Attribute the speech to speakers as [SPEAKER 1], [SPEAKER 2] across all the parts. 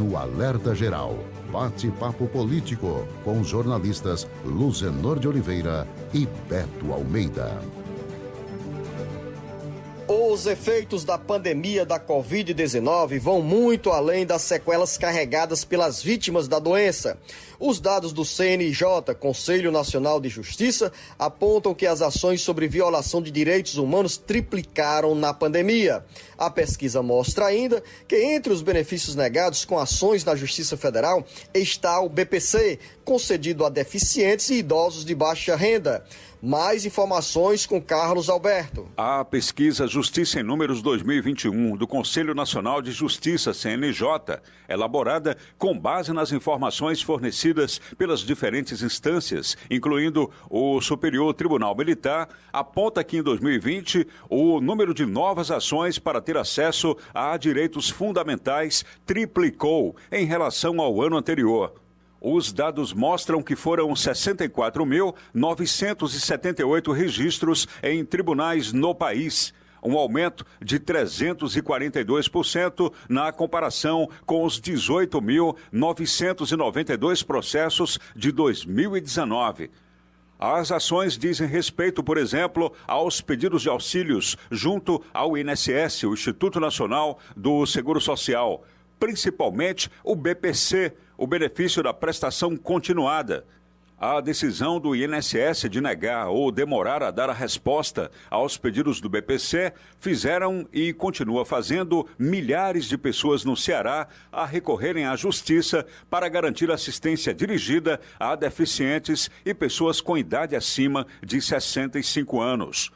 [SPEAKER 1] no Alerta Geral. Bate-papo político com os jornalistas Luzenor de Oliveira e Beto Almeida.
[SPEAKER 2] Os efeitos da pandemia da Covid-19 vão muito além das sequelas carregadas pelas vítimas da doença. Os dados do CNJ, Conselho Nacional de Justiça, apontam que as ações sobre violação de direitos humanos triplicaram na pandemia. A pesquisa mostra ainda que entre os benefícios negados com ações na Justiça Federal está o BPC, concedido a deficientes e idosos de baixa renda. Mais informações com Carlos Alberto.
[SPEAKER 3] A pesquisa Justiça em Números 2021 do Conselho Nacional de Justiça, CNJ, elaborada com base nas informações fornecidas pelas diferentes instâncias, incluindo o Superior Tribunal Militar, aponta que em 2020 o número de novas ações para ter acesso a direitos fundamentais triplicou em relação ao ano anterior. Os dados mostram que foram 64.978 registros em tribunais no país, um aumento de 342% na comparação com os 18.992 processos de 2019. As ações dizem respeito, por exemplo, aos pedidos de auxílios junto ao INSS, o Instituto Nacional do Seguro Social, principalmente o BPC, o benefício da prestação continuada. A decisão do INSS de negar ou demorar a dar a resposta aos pedidos do BPC fizeram e continua fazendo milhares de pessoas no Ceará a recorrerem à justiça para garantir assistência dirigida a deficientes e pessoas com idade acima de 65 anos.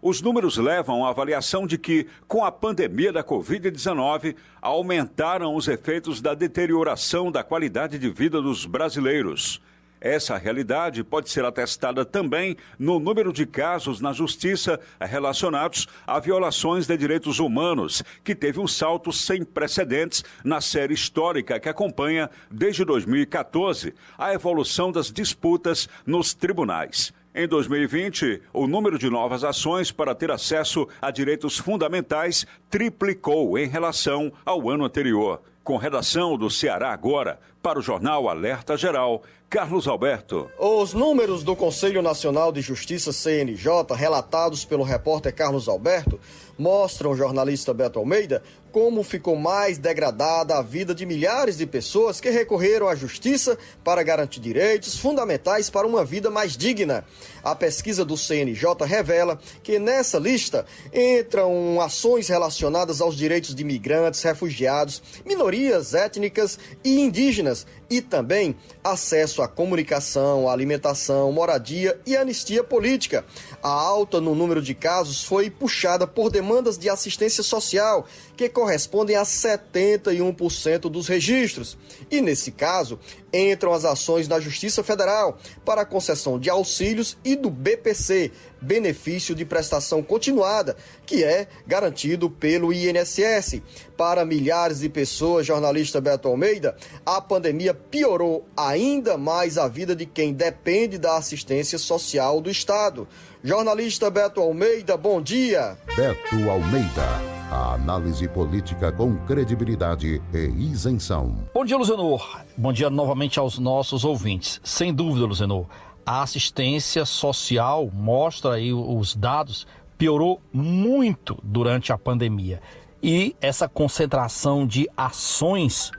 [SPEAKER 3] Os números levam à avaliação de que, com a pandemia da Covid-19, aumentaram os efeitos da deterioração da qualidade de vida dos brasileiros. Essa realidade pode ser atestada também no número de casos na Justiça relacionados a violações de direitos humanos, que teve um salto sem precedentes na série histórica que acompanha, desde 2014, a evolução das disputas nos tribunais. Em 2020, o número de novas ações para ter acesso a direitos fundamentais triplicou em relação ao ano anterior. Com redação do Ceará Agora, para o jornal Alerta Geral, Carlos Alberto.
[SPEAKER 2] Os números do Conselho Nacional de Justiça, CNJ, relatados pelo repórter Carlos Alberto, mostram, jornalista Beto Almeida, como ficou mais degradada a vida de milhares de pessoas que recorreram à justiça para garantir direitos fundamentais para uma vida mais digna. A pesquisa do CNJ revela que nessa lista entram ações relacionadas aos direitos de imigrantes, refugiados, minorias étnicas e indígenas, e também acesso à comunicação, à alimentação, moradia e anistia política. A alta no número de casos foi puxada por demandas de assistência social, que correspondem a 71% dos registros. E, nesse caso, entram as ações na Justiça Federal para a concessão de auxílios e do BPC, benefício de prestação continuada, que é garantido pelo INSS. Para milhares de pessoas, jornalista Beto Almeida, a pandemia piorou ainda mais a vida de quem depende da assistência social do Estado. Jornalista Beto Almeida, bom dia.
[SPEAKER 1] Beto Almeida, a análise política com credibilidade e isenção.
[SPEAKER 4] Bom dia, Luzenor. Bom dia novamente aos nossos ouvintes. Sem dúvida, Luzenor, a assistência social, mostra aí os dados, piorou muito durante a pandemia. E essa concentração de ações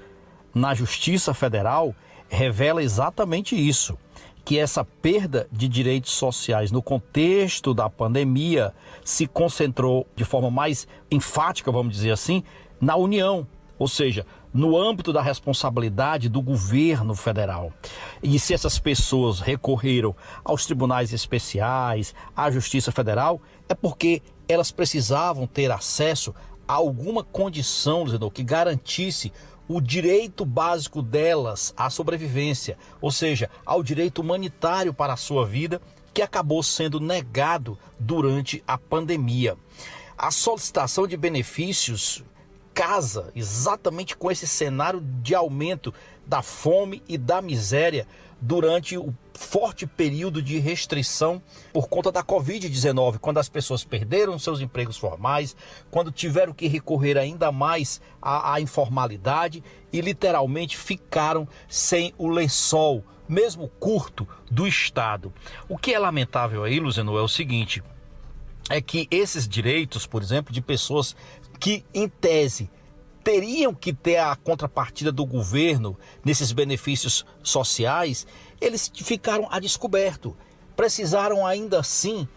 [SPEAKER 4] na Justiça Federal revela exatamente isso, que essa perda de direitos sociais no contexto da pandemia se concentrou de forma mais enfática, vamos dizer assim, na União, ou seja, no âmbito da responsabilidade do governo federal. E se essas pessoas recorreram aos tribunais especiais, à Justiça Federal, é porque elas precisavam ter acesso a alguma condição, que garantisse o direito básico delas à sobrevivência, ou seja, ao direito humanitário para a sua vida, que acabou sendo negado durante a pandemia. A solicitação de benefícios casa exatamente com esse cenário de aumento da fome e da miséria durante o forte período de restrição por conta da Covid-19, quando as pessoas perderam seus empregos formais, quando tiveram que recorrer ainda mais à informalidade e literalmente ficaram sem o lençol, mesmo curto, do Estado. O que é lamentável aí, Luzenor, é o seguinte, é que esses direitos, por exemplo, de pessoas que, em tese, teriam que ter a contrapartida do governo nesses benefícios sociais, eles ficaram a descoberto. Precisaram ainda assim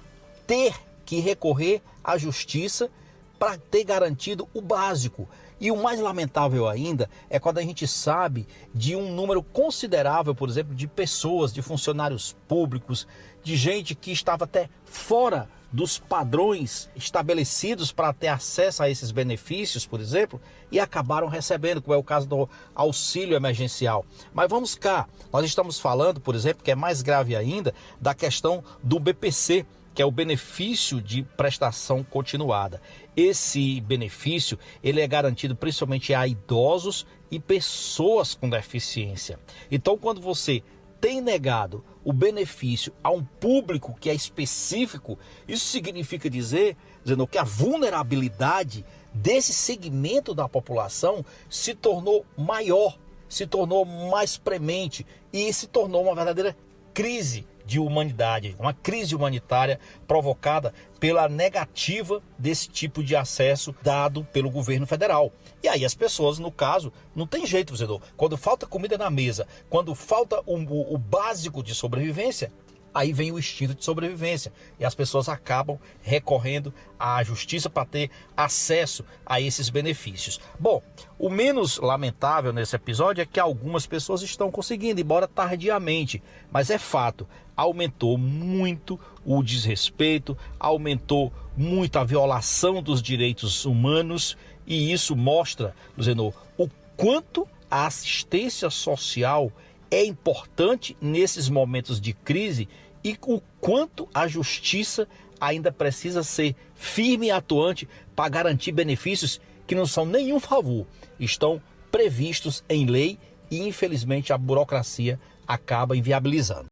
[SPEAKER 4] ter que recorrer à justiça para ter garantido o básico. E o mais lamentável ainda é quando a gente sabe de um número considerável, por exemplo, de pessoas, de funcionários públicos, de gente que estava até fora dos padrões estabelecidos para ter acesso a esses benefícios, por exemplo, e acabaram recebendo, como é o caso do auxílio emergencial. Mas vamos cá, nós estamos falando, por exemplo, que é mais grave ainda, da questão do BPC, que é o benefício de prestação continuada. Esse benefício, ele é garantido principalmente a idosos e pessoas com deficiência. Então, quando você tem negado o benefício a um público que é específico, isso significa dizer que a vulnerabilidade desse segmento da população se tornou maior, se tornou mais premente e se tornou uma verdadeira crise de humanidade, uma crise humanitária provocada pela negativa desse tipo de acesso dado pelo governo federal. E aí as pessoas, no caso, não tem jeito, Zeno. Quando falta comida na mesa, quando falta o básico de sobrevivência, aí vem o instinto de sobrevivência. E as pessoas acabam recorrendo à justiça para ter acesso a esses benefícios. Bom, o menos lamentável nesse episódio é que algumas pessoas estão conseguindo, embora tardiamente. Mas é fato, aumentou muito o desrespeito, aumentou muito a violação dos direitos humanos. E isso mostra, Luzenor, o quanto a assistência social é importante nesses momentos de crise e o quanto a justiça ainda precisa ser firme e atuante para garantir benefícios que não são nenhum favor, estão previstos em lei e infelizmente a burocracia acaba inviabilizando.